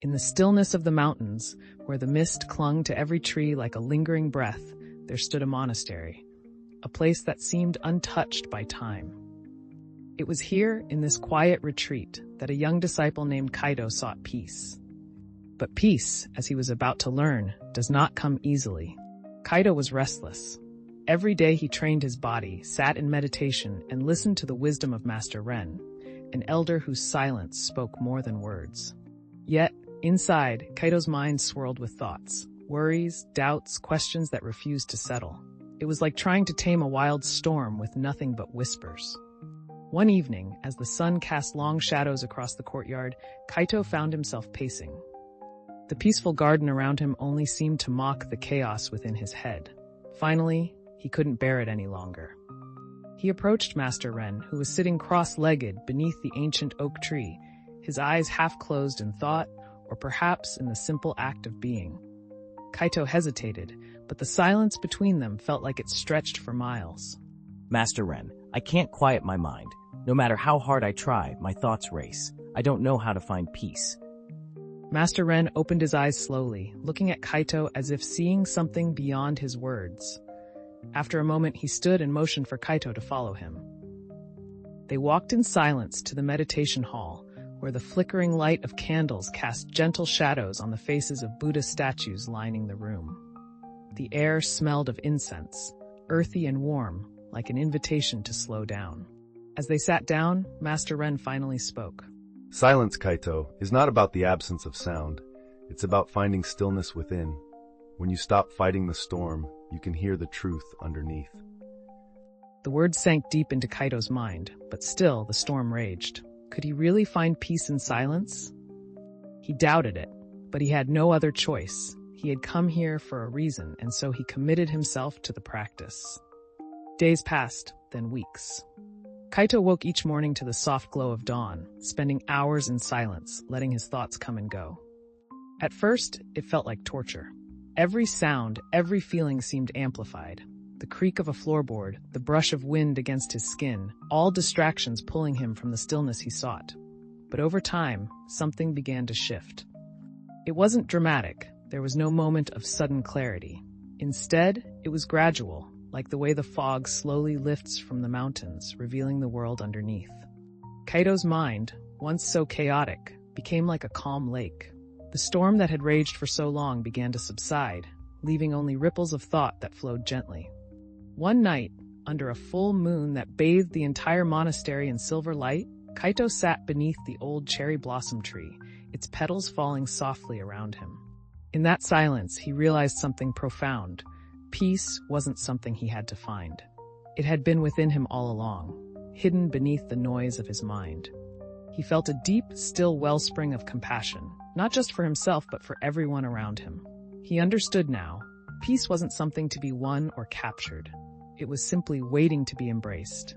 In the stillness of the mountains, where the mist clung to every tree like a lingering breath, there stood a monastery, a place that seemed untouched by time. It was here, in this quiet retreat, that a young disciple named Kaito sought peace. But peace, as he was about to learn, does not come easily. Kaito was restless. Every day he trained his body, sat in meditation, and listened to the wisdom of Master Ren, an elder whose silence spoke more than words. Yet, inside, Kaito's mind swirled with thoughts, worries, doubts, questions that refused to settle. It was like trying to tame a wild storm with nothing but whispers. One evening, as the sun cast long shadows across the courtyard, Kaito found himself pacing. The peaceful garden around him only seemed to mock the chaos within his head. Finally, he couldn't bear it any longer. He approached Master Ren, who was sitting cross-legged beneath the ancient oak tree, his eyes half closed in thought, or perhaps in the simple act of being. Kaito hesitated, but the silence between them felt like it stretched for miles. Master Ren, I can't quiet my mind. No matter how hard I try, my thoughts race. I don't know how to find peace. Master Ren opened his eyes slowly, looking at Kaito as if seeing something beyond his words. After a moment, he stood and motioned for Kaito to follow him. They walked in silence to the meditation hall, where the flickering light of candles cast gentle shadows on the faces of Buddha statues lining the room. The air smelled of incense, earthy and warm, like an invitation to slow down. As they sat down, Master Ren finally spoke. Silence, Kaito, is not about the absence of sound. It's about finding stillness within. When you stop fighting the storm, you can hear the truth underneath. The words sank deep into Kaito's mind, but still the storm raged. Could he really find peace in silence? He doubted it, but he had no other choice. He had come here for a reason, and so he committed himself to the practice. Days passed, then weeks. Kaito woke each morning to the soft glow of dawn, spending hours in silence, letting his thoughts come and go. At first, it felt like torture. Every sound, every feeling seemed amplified. The creak of a floorboard, the brush of wind against his skin, all distractions pulling him from the stillness he sought. But over time, something began to shift. It wasn't dramatic. There was no moment of sudden clarity. Instead, it was gradual, like the way the fog slowly lifts from the mountains, revealing the world underneath. Kaito's mind, once so chaotic, became like a calm lake. The storm that had raged for so long began to subside, leaving only ripples of thought that flowed gently. One night, under a full moon that bathed the entire monastery in silver light, Kaito sat beneath the old cherry blossom tree, its petals falling softly around him. In that silence, he realized something profound. Peace wasn't something he had to find. It had been within him all along, hidden beneath the noise of his mind. He felt a deep, still wellspring of compassion, not just for himself but for everyone around him. He understood now. Peace wasn't something to be won or captured. It was simply waiting to be embraced.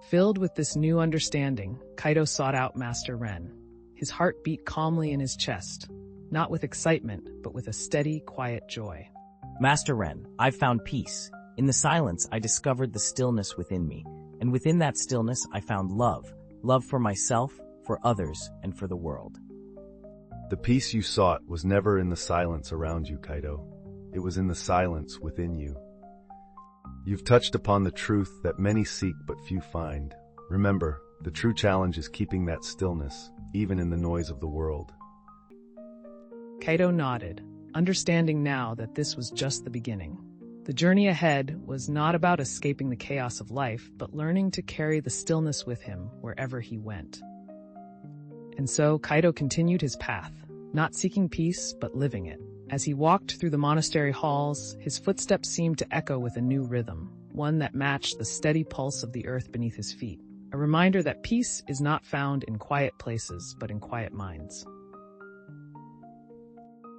Filled with this new understanding, Kaito sought out Master Ren. His heart beat calmly in his chest, not with excitement, but with a steady, quiet joy. Master Ren, I've found peace. In the silence, I discovered the stillness within me. And within that stillness, I found love. Love for myself, for others, and for the world. The peace you sought was never in the silence around you, Kaito. It was in the silence within you. You've touched upon the truth that many seek but few find. Remember, the true challenge is keeping that stillness, even in the noise of the world. Kaito nodded, understanding now that this was just the beginning. The journey ahead was not about escaping the chaos of life, but learning to carry the stillness with him wherever he went. And so Kaito continued his path, not seeking peace, but living it. As he walked through the monastery halls, his footsteps seemed to echo with a new rhythm, one that matched the steady pulse of the earth beneath his feet. A reminder that peace is not found in quiet places, but in quiet minds.